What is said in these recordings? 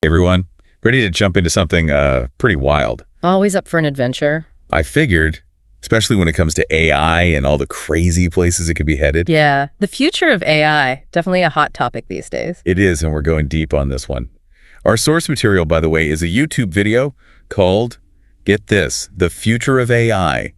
Everyone, ready to jump into something pretty wild. Always up for an adventure. I figured, especially when it comes to AI and all the crazy places it could be headed. Yeah, the future of AI, definitely a hot topic these days. It is, and we're going deep on this one. Our source material, by the way, is a YouTube video called, get this, The Future of AI,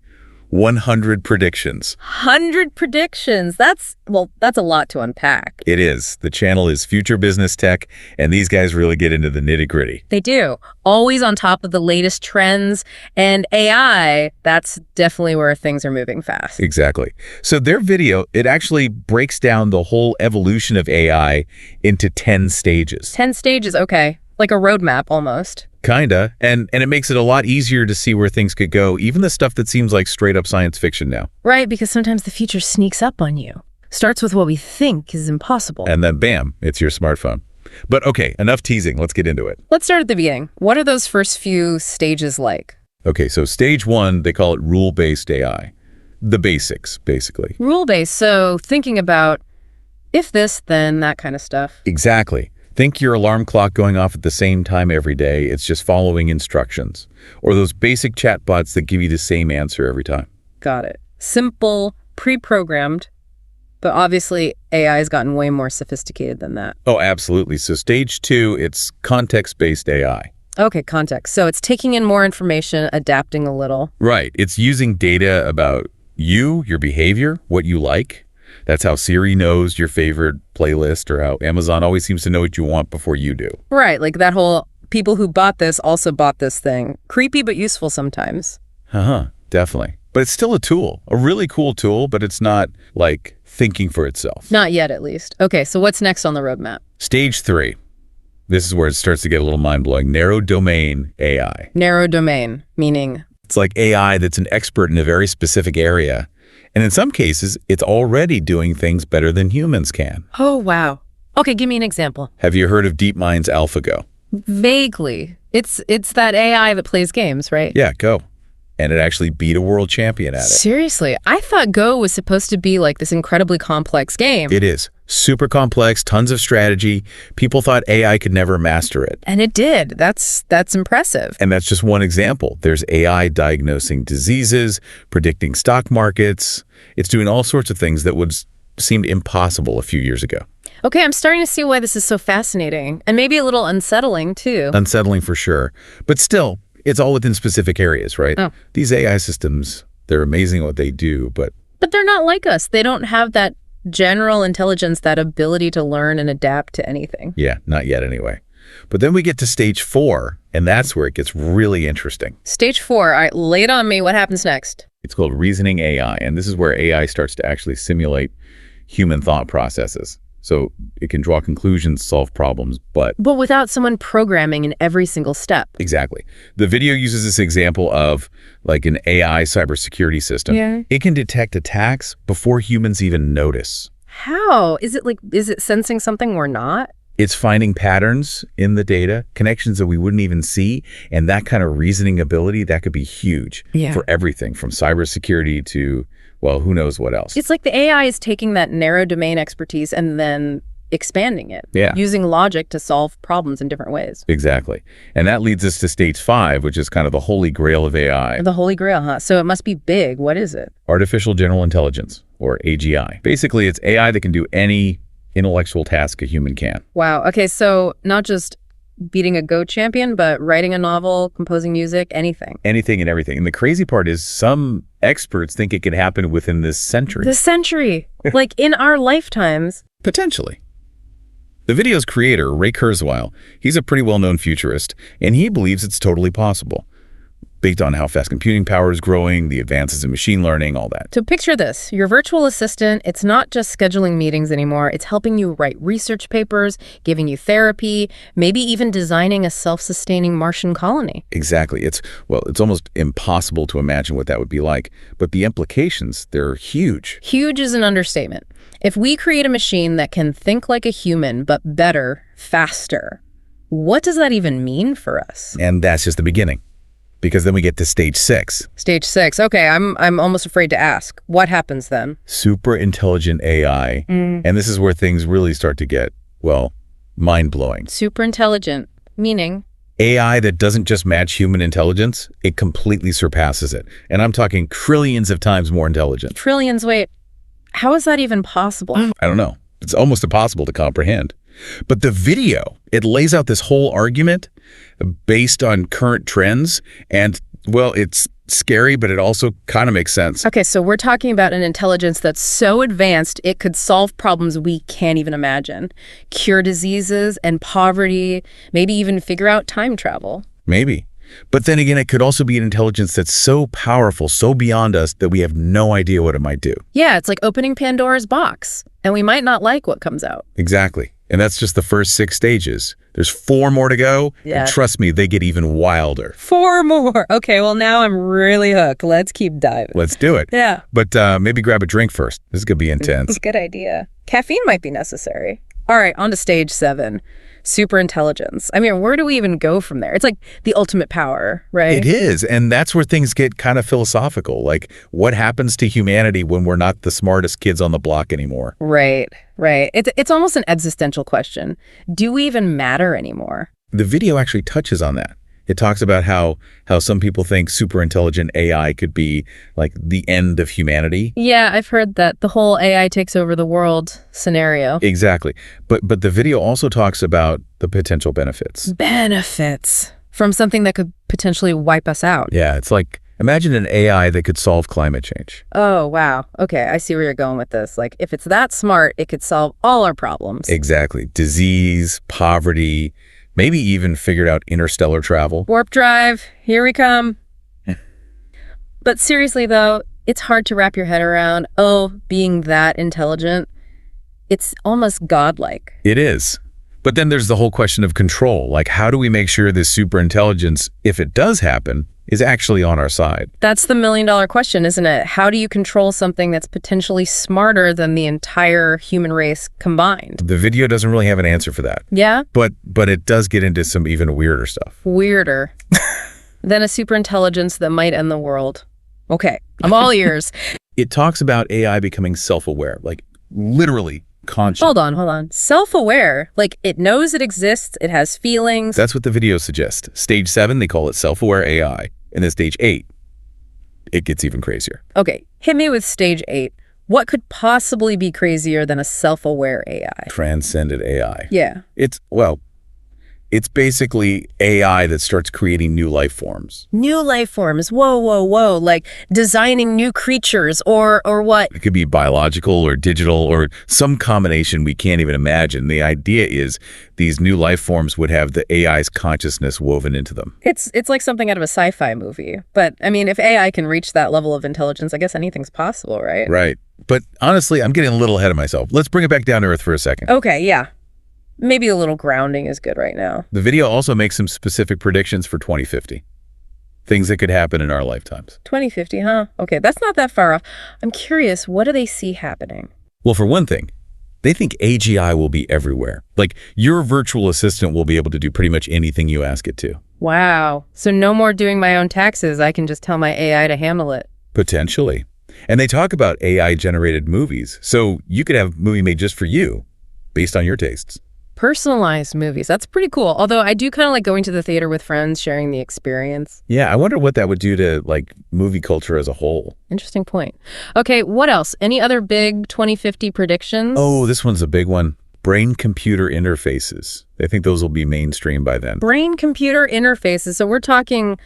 100 Predictions. 100 predictions. That's a lot to unpack. It is. The channel is Future Business Tech, and these guys really get into the nitty-gritty. They do. Always on top of the latest trends. And AI, that's definitely where things are moving fast. Exactly. So their video, it actually breaks down the whole evolution of AI into 10 stages. 10 stages, okay. Like a roadmap almost. Kinda. And it makes it a lot easier to see where things could go, even the stuff that seems like straight up science fiction now. Right, because sometimes the future sneaks up on you. Starts with what we think is impossible. And then bam, it's your smartphone. But okay, enough teasing. Let's get into it. Let's start at the beginning. What are those first few stages like? Okay, so stage 1, they call it rule-based AI. The basics, basically. Rule-based, so thinking about if this, then that kind of stuff. Exactly. Think your alarm clock going off at the same time every day. It's just following instructions. Or those basic chatbots that give you the same answer every time. Got it. Simple, pre-programmed, but obviously AI has gotten way more sophisticated than that. Oh, absolutely. So stage 2, it's context-based AI. Okay, context. So it's taking in more information, adapting a little. Right. It's using data about you, your behavior, what you like. That's how Siri knows your favorite playlist, or how Amazon always seems to know what you want before you do. Right, like that whole people who bought this also bought this thing. Creepy but useful sometimes. Definitely. But it's still a tool, a really cool tool, but it's not like thinking for itself. Not yet, at least. Okay, so what's next on the roadmap? Stage 3. This is where it starts to get a little mind-blowing. Narrow domain AI. Narrow domain, meaning? It's like AI that's an expert in a very specific area. And in some cases, it's already doing things better than humans can. Oh, wow. Okay, give me an example. Have you heard of DeepMind's AlphaGo? Vaguely. It's that AI that plays games, right? Yeah, Go. And it actually beat a world champion at it. Seriously? I thought Go was supposed to be like this incredibly complex game. It is. Super complex, tons of strategy. People thought AI could never master it. And it did. That's impressive. And that's just one example. There's AI diagnosing diseases, predicting stock markets. It's doing all sorts of things that would seem impossible a few years ago. Okay, I'm starting to see why this is so fascinating. And maybe a little unsettling, too. Unsettling for sure. But still, it's all within specific areas, right? Oh. These AI systems, they're amazing at what they do, but they're not like us. They don't have that general intelligence, that ability to learn and adapt to anything. Yeah, not yet anyway. But then we get to stage 4, and that's where it gets really interesting. Stage 4, all right, lay it on me. What happens next? It's called reasoning AI, and this is where AI starts to actually simulate human thought processes. So it can draw conclusions, solve problems, but without someone programming in every single step. Exactly. The video uses this example of like an AI cybersecurity system. Yeah. It can detect attacks before humans even notice. How? Is it sensing something we're not? It's finding patterns in the data, connections that we wouldn't even see, and that kind of reasoning ability, that could be huge for everything from cybersecurity to, well, who knows what else. It's like the AI is taking that narrow domain expertise and then expanding it. Yeah. Using logic to solve problems in different ways. Exactly. And that leads us to stage 5, which is kind of the holy grail of AI. The holy grail, huh? So it must be big. What is it? Artificial General Intelligence, or AGI. Basically, it's AI that can do any intellectual task a human can. Wow. Okay, so not just beating a Go champion, but writing a novel, composing music, anything. Anything and everything. And the crazy part is some experts think it could happen within this century. This century. Like in our lifetimes. Potentially. The video's creator, Ray Kurzweil, he's a pretty well-known futurist, and he believes it's totally possible, based on how fast computing power is growing, the advances in machine learning, all that. So picture this. Your virtual assistant, it's not just scheduling meetings anymore. It's helping you write research papers, giving you therapy, maybe even designing a self-sustaining Martian colony. Exactly. It's almost impossible to imagine what that would be like. But the implications, they're huge. Huge is an understatement. If we create a machine that can think like a human, but better, faster, what does that even mean for us? And that's just the beginning. Because then we get to stage 6. Stage 6. Okay, I'm almost afraid to ask. What happens then? Super intelligent AI. And this is where things really start to get, well, mind-blowing. Super intelligent. Meaning? AI that doesn't just match human intelligence, it completely surpasses it. And I'm talking trillions of times more intelligent. Trillions, wait. How is that even possible? I don't know. It's almost impossible to comprehend. But the video, it lays out this whole argument based on current trends. And, well, it's scary, but it also kind of makes sense. Okay, so we're talking about an intelligence that's so advanced it could solve problems we can't even imagine. Cure diseases and poverty, maybe even figure out time travel. Maybe. But then again, it could also be an intelligence that's so powerful, so beyond us, that we have no idea what it might do. Yeah, it's like opening Pandora's box, and we might not like what comes out. Exactly. And that's just the first 6 stages. There's 4 more to go. Yeah. And trust me, they get even wilder. 4 more. Okay, well, now I'm really hooked. Let's keep diving. Let's do it. Yeah. But maybe grab a drink first. This is going to be intense. Good idea. Caffeine might be necessary. All right, on to stage 7. Superintelligence. I mean, where do we even go from there? It's like the ultimate power, right? It is. And that's where things get kind of philosophical. Like, what happens to humanity when we're not the smartest kids on the block anymore? Right. It's almost an existential question. Do we even matter anymore? The video actually touches on that. It talks about how some people think superintelligent AI could be like the end of humanity. Yeah, I've heard that, the whole AI takes over the world scenario. Exactly. But the video also talks about the potential benefits. Benefits from something that could potentially wipe us out. Yeah, it's like, imagine an AI that could solve climate change. Oh, wow. Okay, I see where you're going with this. Like, if it's that smart, it could solve all our problems. Exactly. Disease, poverty, maybe even figured out interstellar travel. Warp drive, here we come. But seriously, though, it's hard to wrap your head around, being that intelligent. It's almost godlike. It is. But then there's the whole question of control. Like, how do we make sure this superintelligence, if it does happen, is actually on our side? That's the million-dollar question, isn't it? How do you control something that's potentially smarter than the entire human race combined? The video doesn't really have an answer for that. Yeah? But it does get into some even weirder stuff. Weirder than a superintelligence that might end the world. Okay, I'm all ears. It talks about AI becoming self-aware, like literally conscious. Hold on. Self-aware, like it knows it exists, it has feelings. That's what the video suggests. Stage 7, they call it self-aware AI. And then stage 8, it gets even crazier. Okay, hit me with stage 8. What could possibly be crazier than a self-aware AI? Transcendent AI. Yeah. It's basically AI that starts creating new life forms. New life forms. Whoa. Like designing new creatures or what? It could be biological or digital or some combination we can't even imagine. The idea is these new life forms would have the AI's consciousness woven into them. It's like something out of a sci-fi movie. But, I mean, if AI can reach that level of intelligence, I guess anything's possible, right? Right. But honestly, I'm getting a little ahead of myself. Let's bring it back down to earth for a second. Okay, yeah. Maybe a little grounding is good right now. The video also makes some specific predictions for 2050. Things that could happen in our lifetimes. 2050, huh? Okay, that's not that far off. I'm curious, what do they see happening? Well, for one thing, they think AGI will be everywhere. Like, your virtual assistant will be able to do pretty much anything you ask it to. Wow. So no more doing my own taxes. I can just tell my AI to handle it. Potentially. And they talk about AI-generated movies. So you could have a movie made just for you, based on your tastes. Personalized movies. That's pretty cool. Although I do kind of like going to the theater with friends, sharing the experience. Yeah, I wonder what that would do to, like, movie culture as a whole. Interesting point. Okay, what else? Any other big 2050 predictions? Oh, this one's a big one. Brain-computer interfaces. They think those will be mainstream by then. Brain-computer interfaces. So we're talking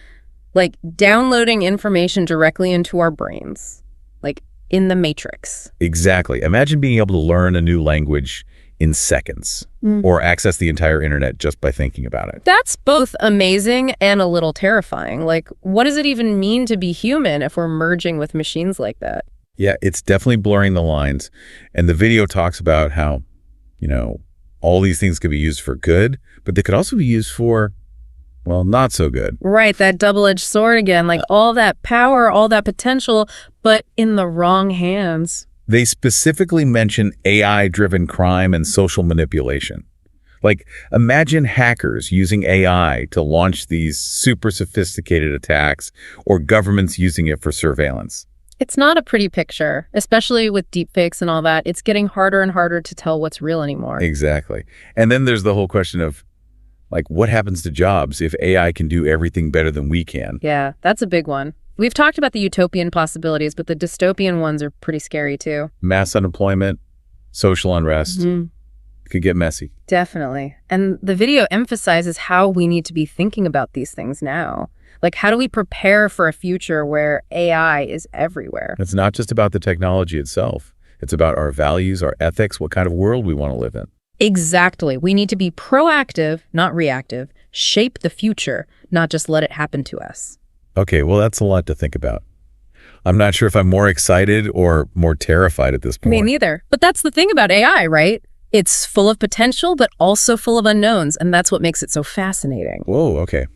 like downloading information directly into our brains, like in the Matrix. Exactly. Imagine being able to learn a new language in seconds or access the entire internet just by thinking about it. That's both amazing and a little terrifying. Like, what does it even mean to be human if we're merging with machines like that? Yeah, it's definitely blurring the lines. And the video talks about how, all these things could be used for good, but they could also be used for, well, not so good. Right, that double-edged sword again, like all that power, all that potential, but in the wrong hands. They specifically mention AI-driven crime and social manipulation. Like, imagine hackers using AI to launch these super sophisticated attacks or governments using it for surveillance. It's not a pretty picture, especially with deepfakes and all that. It's getting harder and harder to tell what's real anymore. Exactly. And then there's the whole question of, Like, what happens to jobs if AI can do everything better than we can? Yeah, that's a big one. We've talked about the utopian possibilities, but the dystopian ones are pretty scary too. Mass unemployment, social unrest. It could get messy. Definitely. And the video emphasizes how we need to be thinking about these things now. Like, how do we prepare for a future where AI is everywhere? It's not just about the technology itself. It's about our values, our ethics, what kind of world we want to live in. Exactly. We need to be proactive, not reactive. Shape the future, not just let it happen to us. Okay, well, that's a lot to think about. I'm not sure if I'm more excited or more terrified at this point. Me neither. But that's the thing about AI, right? It's full of potential, but also full of unknowns, and that's what makes it so fascinating. Whoa, okay.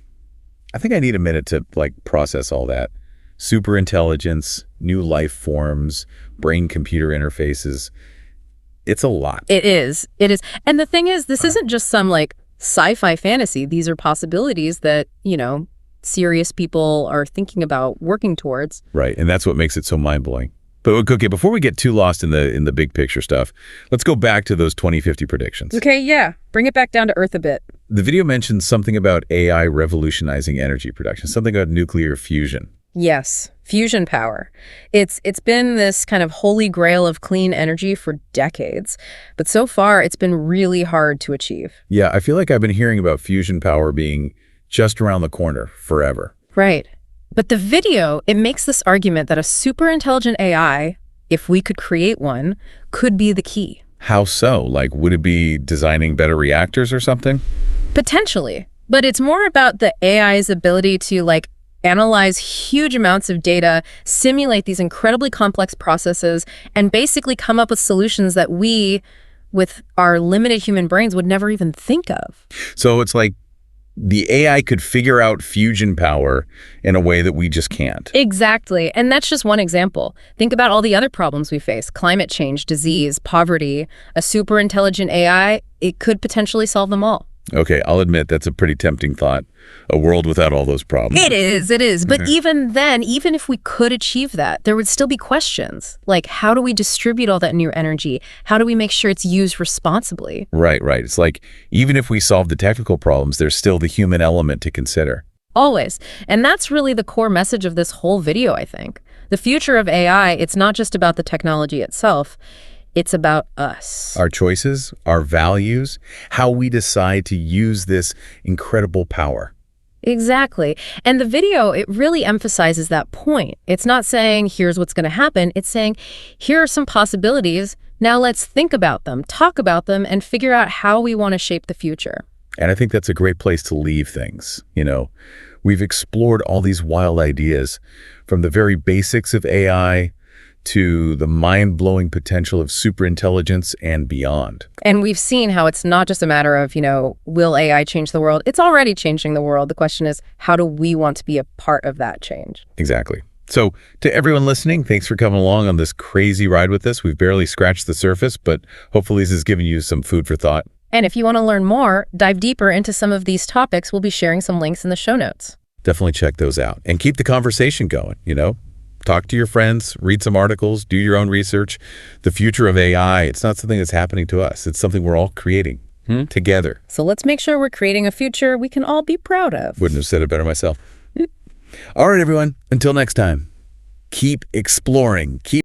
I think I need a minute to, process all that. Super intelligence, new life forms, brain-computer interfaces. It's a lot. It is. It is. And the thing is, this isn't just some, sci-fi fantasy. These are possibilities that, serious people are thinking about working towards. Right, and that's what makes it so mind-blowing. But okay, before we get too lost in the big picture stuff, let's go back to those 2050 predictions. Okay, yeah. Bring it back down to earth a bit. The video mentions something about AI revolutionizing energy production, something about nuclear fusion. Yes, fusion power. It's been this kind of holy grail of clean energy for decades, but so far it's been really hard to achieve. Yeah, I feel like I've been hearing about fusion power being just around the corner forever. Right. But the video, it makes this argument that a super intelligent AI, if we could create one, could be the key. How so? Would it be designing better reactors or something? Potentially. But it's more about the AI's ability to, analyze huge amounts of data, simulate these incredibly complex processes, and basically come up with solutions that we, with our limited human brains, would never even think of. So it's like the AI could figure out fusion power in a way that we just can't. Exactly. And that's just one example. Think about all the other problems we face: climate change, disease, poverty. A super intelligent AI, it could potentially solve them all. Okay, I'll admit that's a pretty tempting thought. A world without all those problems. It is. But even then, even if we could achieve that, there would still be questions. Like, how do we distribute all that new energy? How do we make sure it's used responsibly? Right. It's like, even if we solve the technical problems, there's still the human element to consider. Always. And that's really the core message of this whole video, I think. The future of AI, it's not just about the technology itself. It's about us. Our choices, our values, how we decide to use this incredible power. Exactly. And the video, it really emphasizes that point. It's not saying, here's what's going to happen. It's saying, here are some possibilities. Now let's think about them, talk about them, and figure out how we want to shape the future. And I think that's a great place to leave things. We've explored all these wild ideas, from the very basics of AI to the mind-blowing potential of superintelligence and beyond. And we've seen how it's not just a matter of, will AI change the world? It's already changing the world. The question is, how do we want to be a part of that change? Exactly. So to everyone listening, thanks for coming along on this crazy ride with us. We've barely scratched the surface, but hopefully this has given you some food for thought. And if you want to learn more, dive deeper into some of these topics, we'll be sharing some links in the show notes. Definitely check those out and keep the conversation going, Talk to your friends, read some articles, do your own research. The future of AI, it's not something that's happening to us. It's something we're all creating together. So let's make sure we're creating a future we can all be proud of. Wouldn't have said it better myself. All right, everyone. Until next time, keep exploring. Keep